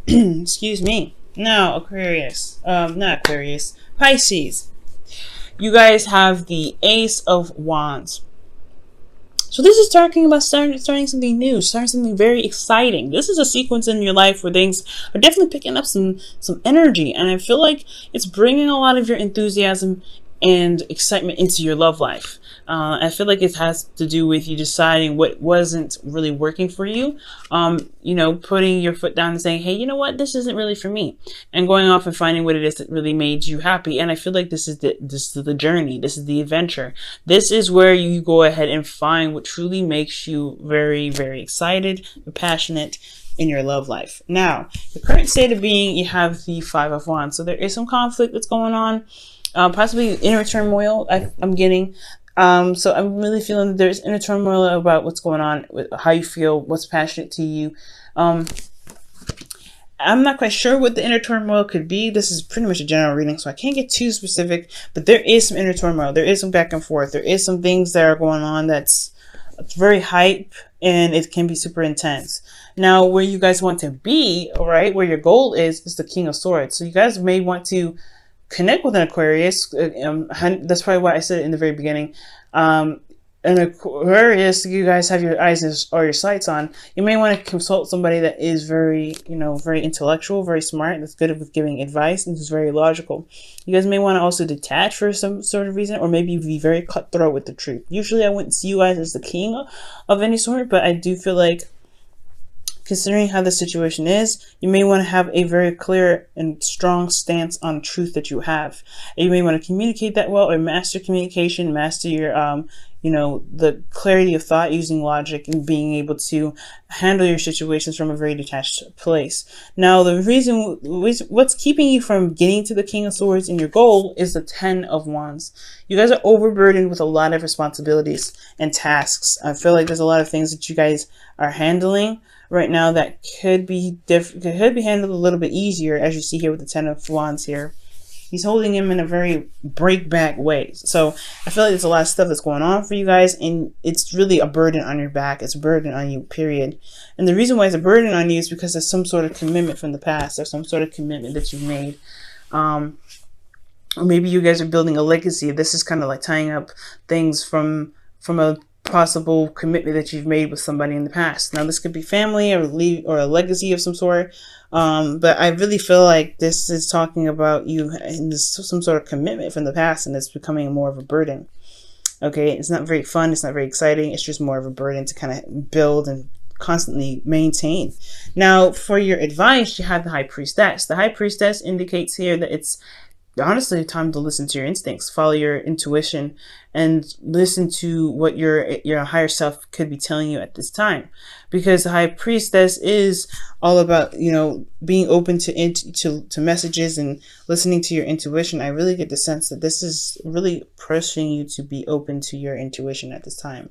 Excuse me. Now, Aquarius. Not Aquarius. Pisces. You guys have the Ace of Wands. So this is talking about starting something new, starting something very exciting. This is a sequence in your life where things are definitely picking up some energy, and I feel like it's bringing a lot of your enthusiasm and excitement into your love life. I feel like it has to do with you deciding what wasn't really working for you. Putting your foot down and saying, hey, you know what, this isn't really for me, and going off and finding what it is that really made you happy. And I feel like this is the journey. This is the adventure. This is where you go ahead and find what truly makes you very, very excited, passionate in your love life. Now, the current state of being, you have the Five of Wands. So there is some conflict that's going on. Possibly inner turmoil I'm getting. So I'm really feeling that there's inner turmoil about what's going on, with how you feel, what's passionate to you. I'm not quite sure what the inner turmoil could be. This is pretty much a general reading, so I can't get too specific, but there is some inner turmoil. There is some back and forth. There is some things that are going on it's very hype, and it can be super intense. Now, where you guys want to be, all right, where your goal is the King of Swords. So you guys may want to connect with an Aquarius. That's probably why I said it in the very beginning. An Aquarius, you guys have your eyes or your sights on. You may want to consult somebody that is very, very intellectual, very smart, that's good with giving advice, and is very logical. You guys may want to also detach for some sort of reason, or maybe be very cutthroat with the truth. Usually I wouldn't see you guys as the king of any sort, but I do feel like, considering how the situation is, you may want to have a very clear and strong stance on truth that you have. And you may want to communicate that well, or master communication, master your, the clarity of thought using logic, and being able to handle your situations from a very detached place. Now, the reason, what's keeping you from getting to the King of Swords in your goal is the Ten of Wands. You guys are overburdened with a lot of responsibilities and tasks. I feel like there's a lot of things that you guys are handling right now that could be handled a little bit easier, as you see here with the Ten of Wands here. He's holding him in a very break-back way. So I feel like there's a lot of stuff that's going on for you guys, and it's really a burden on your back. It's a burden on you, period. And the reason why it's a burden on you is because there's some sort of commitment from the past. There's some sort of commitment that you've made. Or maybe you guys are building a legacy. This is kind of like tying up things from a possible commitment that you've made with somebody in the past. Now, this could be family or a legacy of some sort. But I really feel like this is talking about you and some sort of commitment from the past, and it's becoming more of a burden. Okay, it's not very fun. It's not very exciting. It's just more of a burden to kind of build and constantly maintain. Now, for your advice, you have the High Priestess. The High Priestess indicates here that it's honestly time to listen to your instincts, follow your intuition, and listen to what your higher self could be telling you at this time. Because the High Priestess is all about, being open to messages and listening to your intuition. I really get the sense that this is really pushing you to be open to your intuition at this time.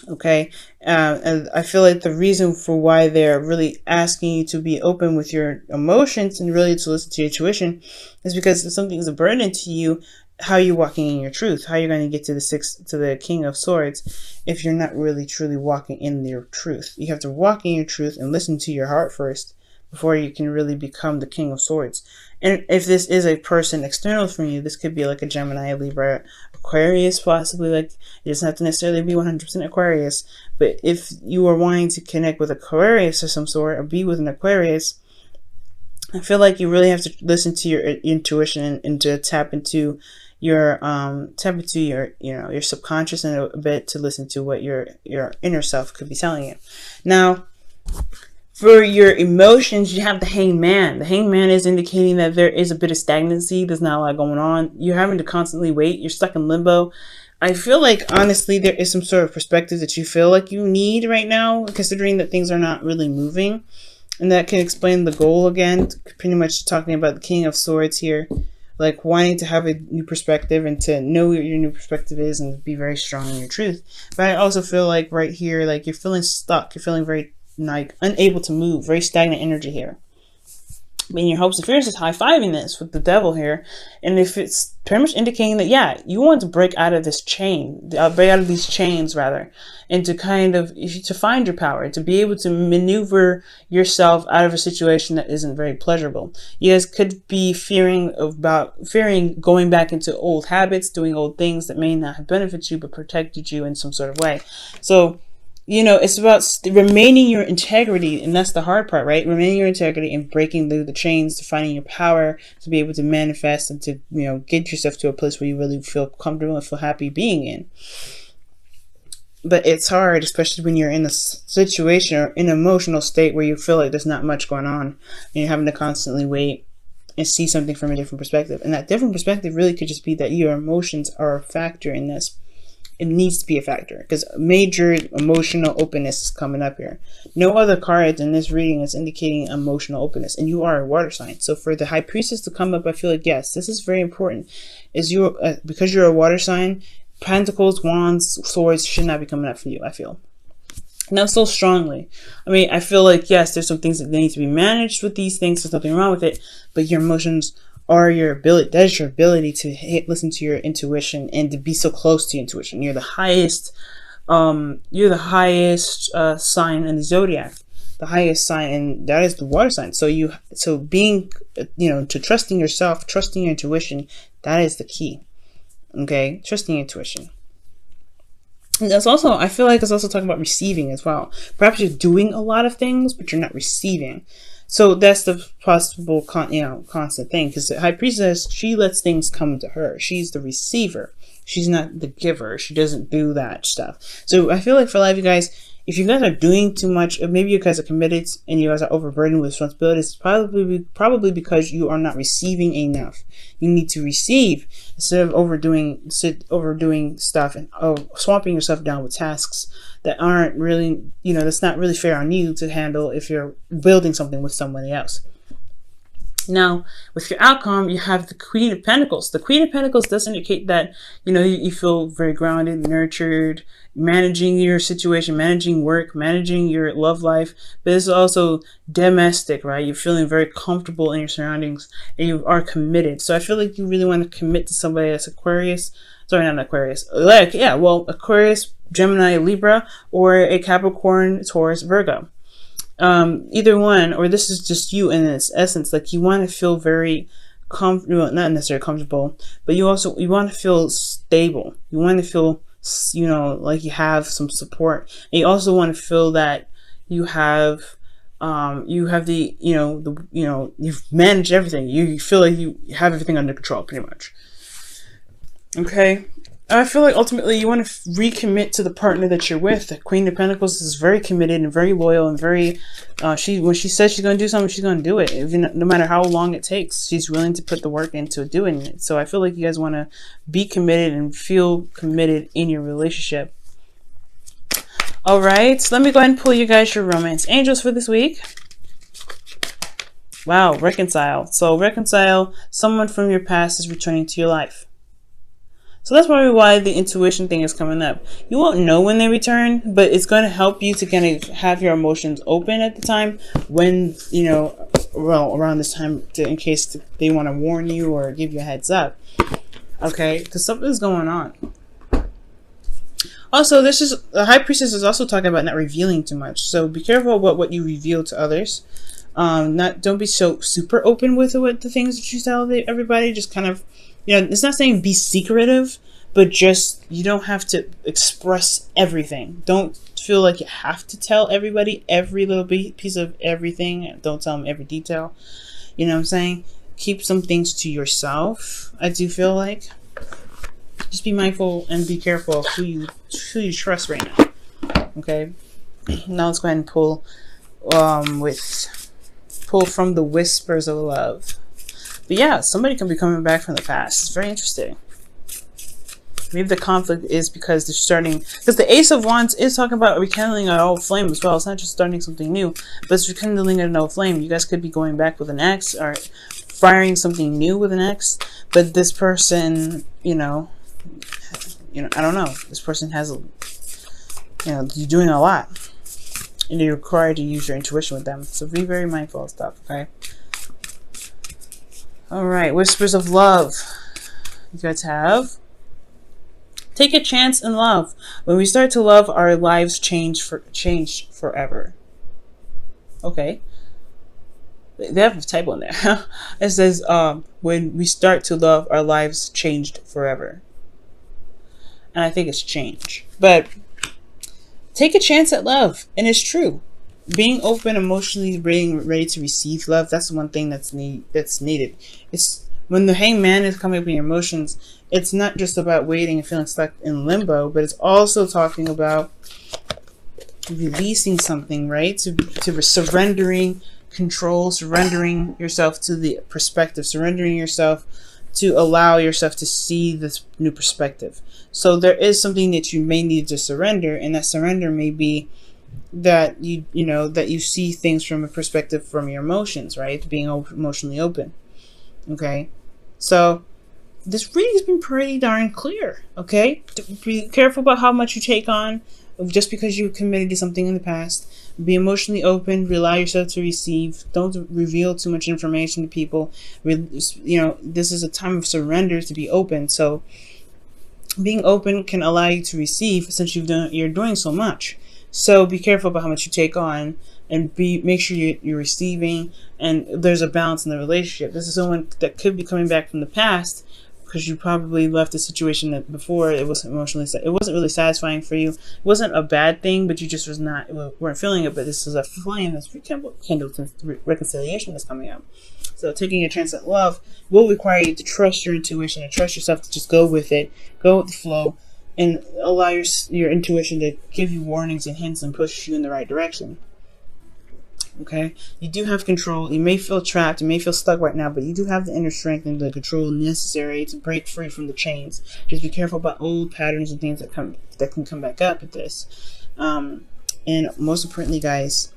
Okay, and I feel like the reason for why they're really asking you to be open with your emotions and really to listen to your intuition is because if something is a burden to you, how are you walking in your truth? How are you going to get to the King of Swords if you're not really truly walking in your truth? You have to walk in your truth and listen to your heart first before you can really become the King of Swords. And if this is a person external from you, this could be like a Gemini, Libra, Aquarius, possibly. Like, it doesn't have to necessarily be 100% Aquarius. But if you are wanting to connect with Aquarius of some sort, or be with an Aquarius, I feel like you really have to listen to your intuition and to tap into your your subconscious in a bit, to listen to what your inner self could be telling you. Now, for your emotions, you have the Hangman. The Hangman is indicating that there is a bit of stagnancy. There's not a lot going on. You're having to constantly wait. You're stuck in limbo. I feel like, honestly, there is some sort of perspective that you feel like you need right now, considering that things are not really moving. And that can explain the goal again, pretty much talking about the King of Swords here. Like, wanting to have a new perspective and to know what your new perspective is and be very strong in your truth. But I also feel like right here, like, you're feeling stuck. You're feeling very, like, unable to move. Very stagnant energy here. in your hopes and fears is high-fiving this with the devil here. And if it's pretty much indicating that, yeah, you want to break out of this chain, break out of these chains rather, and to kind of, to find your power, to be able to maneuver yourself out of a situation that isn't very pleasurable. You guys could be fearing going back into old habits, doing old things that may not have benefited you, but protected you in some sort of way. So, you know, it's about remaining your integrity, and that's the hard part, right? Remaining your integrity and breaking through the chains to finding your power, to be able to manifest and to, you know, get yourself to a place where you really feel comfortable and feel happy being in. But it's hard, especially when you're in a situation or in an emotional state where you feel like there's not much going on, and you're having to constantly wait and see something from a different perspective. And that different perspective really could just be that your emotions are a factor in this. It needs to be a factor because major emotional openness is coming up here. No other cards in this reading is indicating emotional openness, and you are a water sign. So for the High Priestess to come up, I feel like, yes, this is very important. Is you because you're a water sign, Pentacles, Wands, Swords should not be coming up for you, I feel. Not so strongly. I mean, I feel like, yes, there's some things that need to be managed with these things. There's nothing wrong with it, but your emotions are your ability. That is your ability to listen to your intuition and to be so close to your intuition. You're the highest sign in the zodiac, the highest sign, and that is the water sign. So being, you know, to trusting yourself, trusting your intuition, that is the key. Okay, trusting your intuition. And that's also, I feel like it's also talking about receiving as well. Perhaps you're doing a lot of things, but you're not receiving. So that's the possible, constant thing. Because the High Priestess, she lets things come to her. She's the receiver. She's not the giver. She doesn't do that stuff. So I feel like for a lot of you guys, if you guys are doing too much, or maybe you guys are committed and you guys are overburdened with responsibilities, probably because you are not receiving enough. You need to receive instead of overdoing stuff and swamping yourself down with tasks that aren't really, you know, that's not really fair on you to handle if you're building something with somebody else. Now, with your outcome, you have the Queen of Pentacles. The Queen of Pentacles does indicate that, you know, you feel very grounded, nurtured, managing your situation, managing work, managing your love life. But it's also domestic, right? You're feeling very comfortable in your surroundings and you are committed. So I feel like you really want to commit to somebody that's Aquarius. Sorry, not Aquarius. Aquarius, Gemini, Libra, or a Capricorn, Taurus, Virgo. Either one, or this is just you in its essence. Like, you want to feel very comfortable, not necessarily comfortable, but you want to feel stable. You want to feel, you know, like you have some support. And you also want to feel that you have you've managed everything. You feel like you have everything under control, pretty much. Okay. I feel like ultimately you want to recommit to the partner that you're with. The Queen of Pentacles is very committed and very loyal and very, when she says she's going to do something, she's going to do it. No matter how long it takes, she's willing to put the work into doing it. So I feel like you guys want to be committed and feel committed in your relationship. All right, so let me go ahead and pull you guys your romance angels for this week. Wow, reconcile. So reconcile, someone from your past is returning to your life. So that's probably why the intuition thing is coming up. You won't know when they return, but it's going to help you to kind of have your emotions open at the time when, you know, well, around this time, in case they want to warn you or give you a heads up. Okay, because something's going on. Also, the High Priestess is also talking about not revealing too much. So be careful about what you reveal to others. Don't be so super open with the things that you tell everybody. Just kind of, you know, it's not saying be secretive, but just, you don't have to express everything. Don't feel like you have to tell everybody every little piece of everything. Don't tell them every detail. You know what I'm saying? Keep some things to yourself, I do feel like. Just be mindful and be careful of who you trust right now. Okay? Now let's go ahead and pull from the Whispers of Love. But yeah, somebody can be coming back from the past. It's very interesting. Maybe the conflict is because they're starting, because the Ace of Wands is talking about rekindling an old flame as well. It's not just starting something new, but it's rekindling an old flame. You guys could be going back with an ex or firing something new with an ex. But this person, you know, I don't know. This person has, you're doing a lot, and you're required to use your intuition with them. So be very mindful of stuff. Okay. All right, whispers of love. You guys have, take a chance in love. When we start to love, our lives change forever. Okay. They have a typo in there. It says, when we start to love, our lives changed forever. And I think it's change. But take a chance at love. And it's true. Being open, emotionally being ready to receive love, that's the one thing that's needed. It's when the hangman is coming up in your emotions, it's not just about waiting and feeling stuck in limbo, but it's also talking about releasing something, right? To surrendering control, surrendering yourself to the perspective, surrendering yourself to allow yourself to see this new perspective. So there is something that you may need to surrender, and that surrender may be that that you see things from a perspective from your emotions, right? Being emotionally open. Okay, so this reading has been pretty darn clear. Okay, be careful about how much you take on just because you committed to something in the past. Be emotionally open. Allow yourself to receive. Don't reveal too much information to people. This is a time of surrender, to be open. So being open can allow you to receive, since you're doing so much. So be careful about how much you take on, and make sure you're receiving, and there's a balance in the relationship. This is someone that could be coming back from the past, because you probably left a situation that before it wasn't really satisfying for you. It wasn't a bad thing, but you just weren't feeling it. But this is a flame that's rekindled since reconciliation is coming up. So taking a chance at love will require you to trust your intuition and trust yourself to just go with it, go with the flow, and allow your intuition to give you warnings and hints and push you in the right direction. Okay, you do have control. You may feel trapped, you may feel stuck right now, but you do have the inner strength and the control necessary to break free from the chains. Just be careful about old patterns and things that can come back up with this. And most importantly, guys,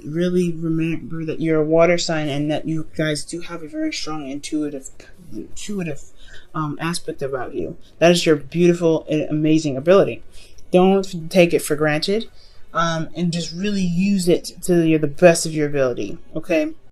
really remember that you're a water sign, and that you guys do have a very strong intuitive aspect about you. That is your beautiful and amazing ability. Don't take it for granted. And just really use it to the best of your ability. Okay,